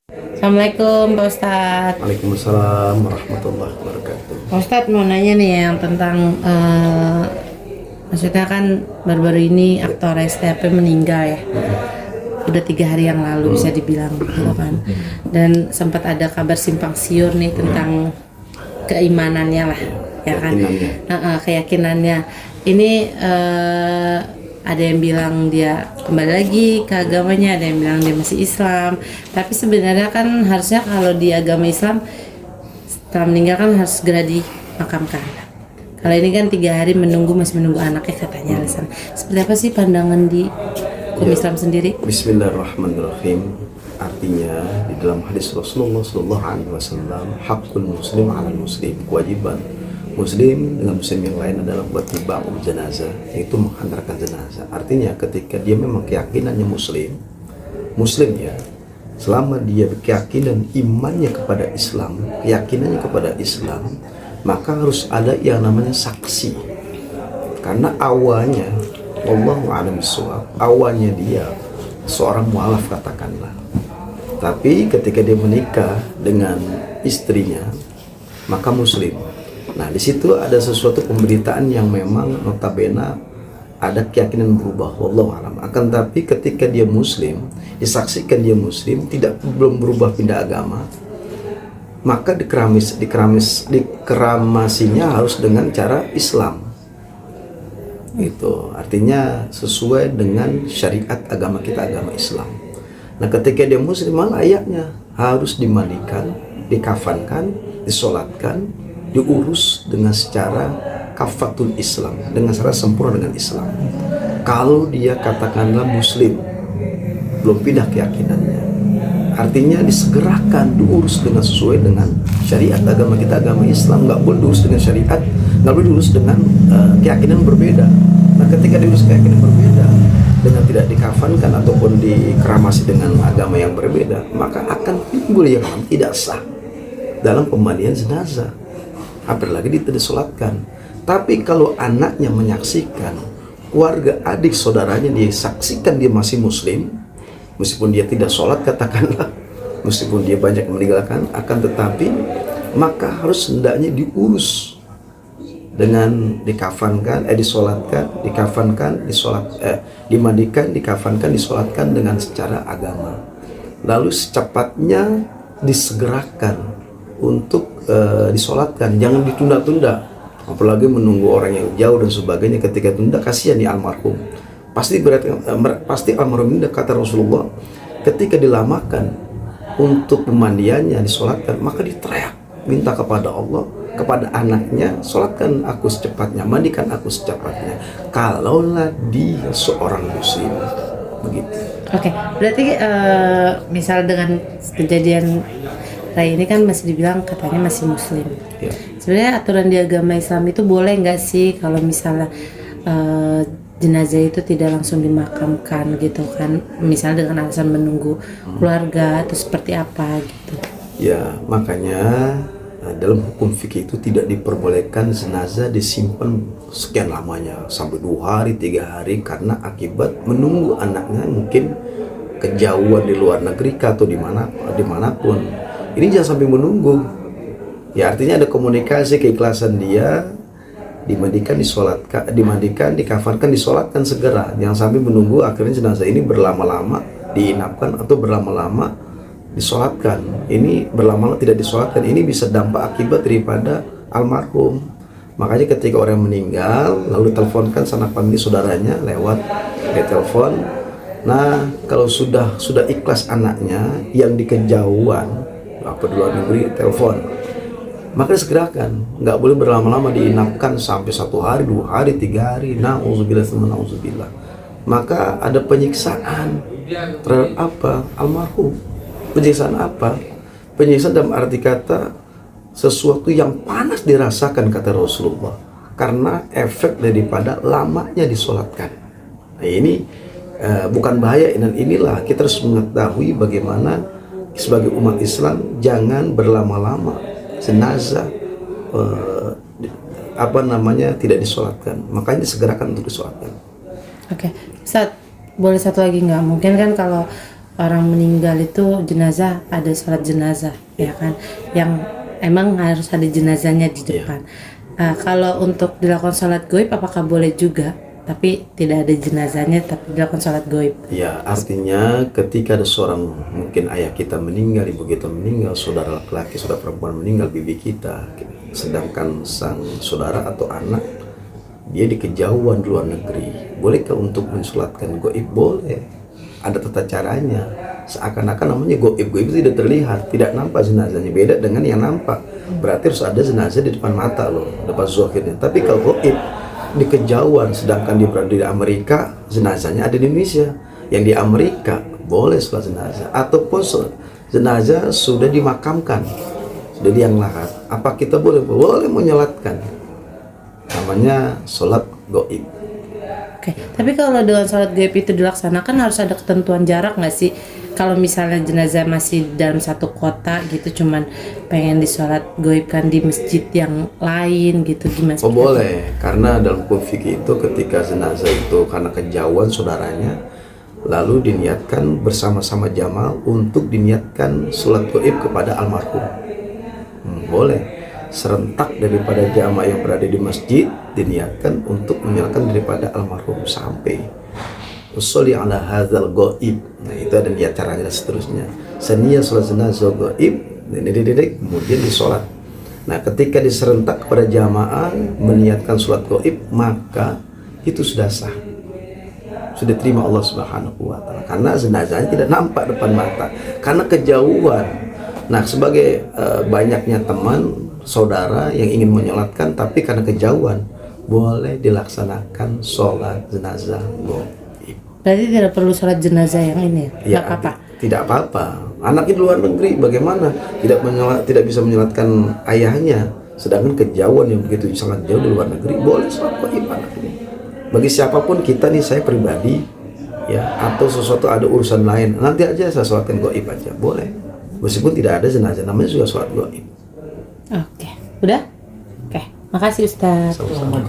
Assalamualaikum Pak Ustadz. Waalaikumsalam warahmatullahi wabarakatuh. Pak Ustadz mau nanya nih yang tentang maksudnya kan baru-baru ini aktor STP meninggal ya. Udah 3 hari yang lalu bisa dibilang gitu kan. Dan sempat ada kabar simpang siur nih tentang keimanannya lah, ya kan? Keyakinannya. Ini ada yang bilang dia kembali lagi ke agamanya, ada yang bilang dia masih Islam. Tapi sebenarnya kan harusnya kalau di agama Islam setelah meninggal kan harus segera dimakamkan. Kalau ini kan 3 hari masih menunggu anaknya katanya alasan. Seperti apa sih pandangan di hukum Islam sendiri? Bismillahirrahmanirrahim. Artinya di dalam hadis Rasulullah SAW, hakul muslim ala muslim, kewajiban muslim dengan muslim yang lain adalah buat timba'ul jenazah, yaitu menghantarkan jenazah. Artinya ketika dia memang keyakinannya muslim ya, selama dia keyakinan imannya kepada Islam, keyakinannya kepada Islam, maka harus ada yang namanya saksi. Karena awalnya, wallahu a'lam bishawab, awalnya dia seorang mualaf katakanlah. Tapi ketika dia menikah dengan istrinya, maka muslim. Nah, di situ ada sesuatu pemberitaan yang memang notabene ada keyakinan berubah, wallahu a'lam. Akan tapi ketika dia muslim, disaksikan dia muslim, belum berubah pindah agama, maka dikeramasinya harus dengan cara Islam. Itu artinya sesuai dengan syariat agama kita, agama Islam. Nah, ketika dia muslim, ayatnya harus dimandikan, dikafankan, disolatkan, diurus dengan secara kafatul Islam, dengan secara sempurna dengan Islam. Kalau dia katakanlah muslim, belum pindah keyakinannya, artinya disegerakan diurus dengan sesuai dengan syariat agama kita, agama Islam. Nggak boleh diurus dengan syariat, nggak boleh diurus dengan keyakinan berbeda. Nah, ketika diurus keyakinan berbeda dengan tidak dikafankan ataupun dikeramasi dengan agama yang berbeda, maka akan timbul yang tidak sah dalam pemandian jenazah, apalagi tidak disolatkan. Tapi kalau anaknya menyaksikan, keluarga adik saudaranya dia saksikan dia masih muslim, meskipun dia tidak sholat katakanlah, meskipun dia banyak meninggalkan, akan tetapi maka harus hendaknya diurus dengan dikafankan, disolatkan, dikafankan, dimandikan, dikafankan, disolatkan dengan secara agama. Lalu secepatnya disegerakan untuk disolatkan, jangan ditunda-tunda, apalagi menunggu orang yang jauh dan sebagainya. Ketika tunda, kasihan di almarhum. Pasti almarhum ini, kata Rasulullah, ketika dilamakan untuk pemandiannya, disolatkan, maka diteriak minta kepada Allah, kepada anaknya, solatkan aku secepatnya, mandikan aku secepatnya, kalaulah dia seorang muslim. Begitu. Oke, berarti misal dengan kejadian Ray ini kan masih dibilang katanya masih muslim. Ya. Sebenarnya aturan di agama Islam itu boleh nggak sih kalau misalnya jenazah itu tidak langsung dimakamkan gitu kan, misalnya dengan alasan menunggu keluarga atau seperti apa gitu? Ya, makanya dalam hukum fikih itu tidak diperbolehkan jenazah disimpan sekian lamanya, sampai 2 hari, 3 hari, karena akibat menunggu anaknya mungkin kejauhan di luar negeri atau dimanapun. Ini jangan sampai menunggu. Ya, artinya ada komunikasi, keikhlasan dia, dimandikan, dikafankan, disolatkan segera. Jangan sampai menunggu akhirnya jenazah ini berlama-lama diinapkan atau berlama-lama disolatkan. Ini berlama-lama tidak disolatkan, ini bisa dampak akibat daripada almarhum. Makanya ketika orang meninggal, lalu teleponkan sanak famili saudaranya lewat telepon. Nah, kalau sudah ikhlas anaknya yang di kejauhan, apa di luar negeri, telepon, maka disegerakan, nggak boleh berlama-lama diinapkan sampai 1 hari, 2 hari, 3 hari. Na'udzubillah. Maka ada penyiksaan terhadap apa? Almarhum. Penyiksaan apa? Penyiksaan dalam arti kata sesuatu yang panas dirasakan, kata Rasulullah, karena efek daripada lamanya disolatkan. Nah, ini bukan bahaya, dan inilah kita harus mengetahui bagaimana sebagai umat Islam jangan berlama-lama jenazah tidak disolatkan, makanya disegerakan untuk disolatkan. Oke, Ustaz, boleh satu lagi nggak? Mungkin kan kalau orang meninggal itu jenazah, ada sholat jenazah, ya kan, yang emang harus ada jenazahnya di depan. Kalau untuk dilakukan sholat goib, apakah boleh juga? Tapi tidak ada jenazahnya, tapi dilakukan sholat goib. Ya, artinya ketika ada seorang, mungkin ayah kita meninggal, ibu kita meninggal, saudara laki-laki, saudara perempuan meninggal, bibi kita, sedangkan sang saudara atau anak dia di kejauhan di luar negeri, bolehkah untuk mensolatkan goib? Boleh, ada tata caranya. Seakan-akan namanya goib itu tidak terlihat, tidak nampak jenazahnya. Beda dengan yang nampak, berarti harus ada jenazah di depan mata loh, depan zahirnya. Tapi kalau goib di kejauhan, sedangkan dia berada di Amerika, jenazahnya ada di Indonesia. Yang di Amerika boleh sholat jenazah, ataupun jenazah sudah dimakamkan, sudah liang lahat, apa kita boleh menyolatkan? Namanya sholat goib. Oke, tapi kalau dengan sholat gaib itu dilaksanakan harus ada ketentuan jarak nggak sih? Kalau misalnya jenazah masih dalam satu kota gitu, cuman pengen disolat goibkan di masjid yang lain gitu, gimana? Oh boleh, karena dalam hukum fikih itu ketika jenazah itu karena kejauhan saudaranya, lalu diniatkan bersama-sama jamaah untuk diniatkan sholat goib kepada almarhum. Boleh. Serentak daripada jamaah yang berada di masjid diniatkan untuk menyalakan daripada almarhum sampai usolli ala hadzal ghaib. Nah, itu ada niat caranya dan seterusnya. Seniyah sholat jenazah ghaib, kemudian disolat. Nah, ketika diserentak kepada jamaah meniatkan sholat ghaib, maka itu sudah sah, sudah terima Allah Subhanahu wa taala, karena jenazahnya tidak nampak depan mata karena kejauhan. Nah, sebagai banyaknya teman saudara yang ingin menyolatkan tapi karena kejauhan, boleh dilaksanakan sholat jenazah goib. Berarti tidak perlu sholat jenazah yang ini ya? Nggak apa-apa? Tidak apa-apa. Anaknya di luar negeri bagaimana? Tidak bisa menyolatkan ayahnya, sedangkan kejauhan yang begitu sangat jauh di luar negeri, boleh sholat goib anaknya. Bagi siapapun kita nih, saya pribadi ya, atau sesuatu ada urusan lain, nanti aja saya sholatkan goib aja, boleh. Meskipun tidak ada jenazah, namanya juga sholat goib. Oke, udah? Oke, makasih Ustaz. Sama-sama.